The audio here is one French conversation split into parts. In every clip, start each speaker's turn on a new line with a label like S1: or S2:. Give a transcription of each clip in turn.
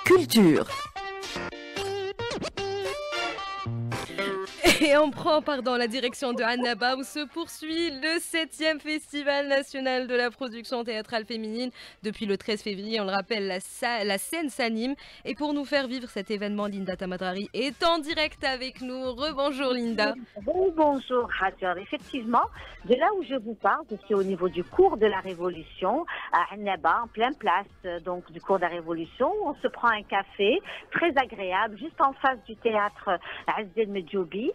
S1: Culture. Et on prend la direction de Annaba où se poursuit le 7e Festival national de la production théâtrale féminine. Depuis le 13 février, on le rappelle, la scène s'anime. Et pour nous faire vivre cet événement, Linda Tamadrari est en direct avec nous. Rebonjour Linda.
S2: Bonjour Hajar. Effectivement, de là où je vous parle, je suis au niveau du cours de la Révolution, à Annaba, en pleine place donc, du cours de la Révolution. On se prend un café très agréable, juste en face du théâtre Azdel Medjoubi.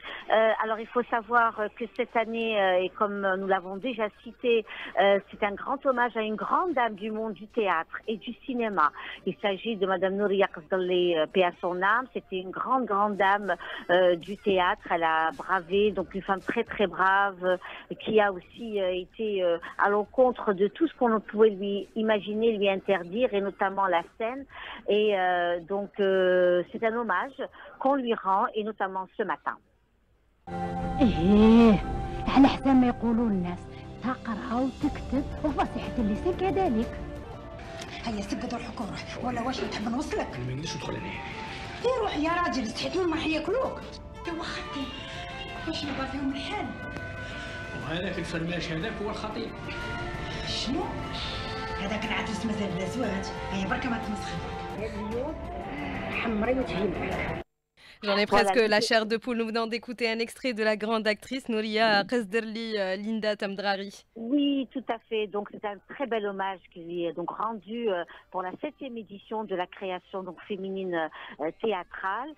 S2: Alors il faut savoir que cette année, et comme nous l'avons déjà cité, c'est un grand hommage à une grande dame du monde du théâtre et du cinéma. Il s'agit de Madame Nouria Qasdalli, paix à son âme. C'était une grande dame du théâtre. Elle a bravé, donc une femme très très brave, qui a aussi été à l'encontre de tout ce qu'on pouvait lui imaginer, lui interdire, et notamment la scène. Et donc c'est un hommage qu'on lui rend, et notamment ce matin.
S3: ايه على حسب ما يقولوا الناس تقرا وتكتب وفصيحة اللسان كذلك. هيا سقط روحك وروح، ولا واش تحب نوصلك؟
S4: انا ما نقدرش ندخل هنا.
S3: روح يا راجل، استحيت من ما حياكلوك. يا خالتي واش نبغى فيهم الحال؟
S4: وهذاك الفرماش هذاك هو الخطيب.
S3: شنو؟ هذاك العدس مازال لا زواج، هيا بركة ما تمسخن. اليوم حمري وتهي معاك.
S1: J'en ai presque la chair de poule. Nous venons d'écouter un extrait de la grande actrice Nouria Qasderli, Linda Tamadrari.
S2: Oui, tout à fait. Donc c'est un très bel hommage qui lui est donc rendu pour la 7e édition de la création donc féminine théâtrale.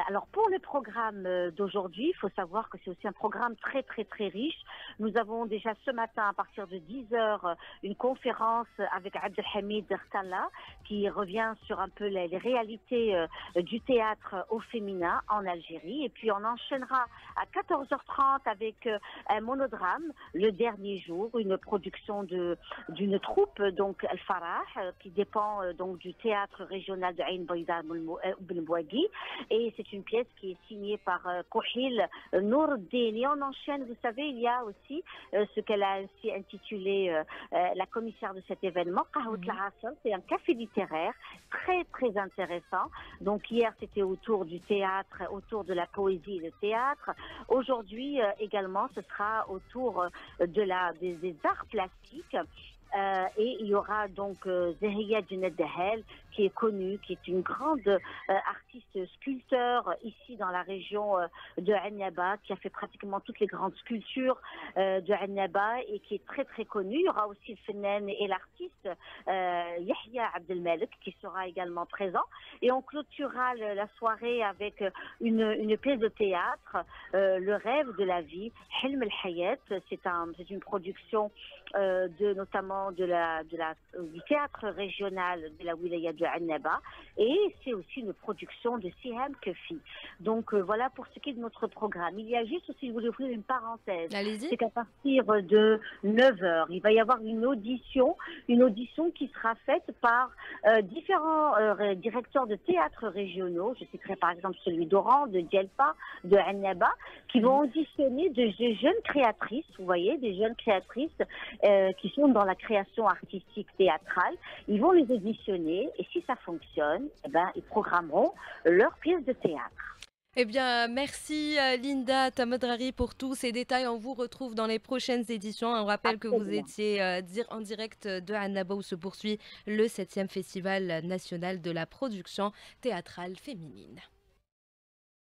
S2: Alors pour le programme d'aujourd'hui, il faut savoir que c'est aussi un programme très très très riche. Nous avons déjà ce matin à partir de 10h une conférence avec Abdelhamid Rtalla qui revient sur un peu les réalités du théâtre au féminin en Algérie. Et puis on enchaînera à 14h30 avec un monodrame, Le Dernier Jour, une production d'une troupe, donc Al Farah, qui dépend donc du théâtre régional de Ain Bayda Ben Bouagui. Et c'est une pièce qui est signée par Kouhil Noureddin. Et on enchaîne, vous savez, il y a aussi ce qu'elle a ainsi intitulé la commissaire de cet événement, Qahout Al-Asr. C'est un café littéraire très très intéressant. Donc hier c'était autour du théâtre, autour de la poésie et le théâtre. Aujourd'hui également ce sera autour des arts plastiques. Et il y aura donc Zahia Djened Dahel, qui est connue, qui est une grande artiste sculpteur ici dans la région de Annaba, qui a fait pratiquement toutes les grandes sculptures de Annaba et qui est très très connue. Il y aura aussi le Fennan et l'artiste Yahya Abdelmalek qui sera également présent. Et on clôturera la soirée avec une pièce de théâtre, Le rêve de la vie, Hilm el-Hayat. C'est une production notamment du théâtre régional de la wilaya de Annaba, et c'est aussi une production de Siham Kefi. Donc voilà pour ce qui est de notre programme. Il y a juste aussi, je voulais ouvrir une parenthèse.
S1: Allez-y.
S2: C'est qu'à partir de 9h, il va y avoir une audition qui sera faite par différents directeurs de théâtres régionaux. Je citerai par exemple celui d'Oran, de Djelpa, de Annaba, qui vont auditionner des jeunes créatrices, vous voyez, des jeunes créatrices qui sont dans la création artistique théâtrale. Ils vont les auditionner et si ça fonctionne, eh ben, ils programmeront leur pièce de théâtre.
S1: Eh bien, merci Linda Tamadrari pour tous ces détails. On vous retrouve dans les prochaines éditions. On rappelle que vous étiez en direct de Annaba où se poursuit le 7e Festival national de la production théâtrale féminine.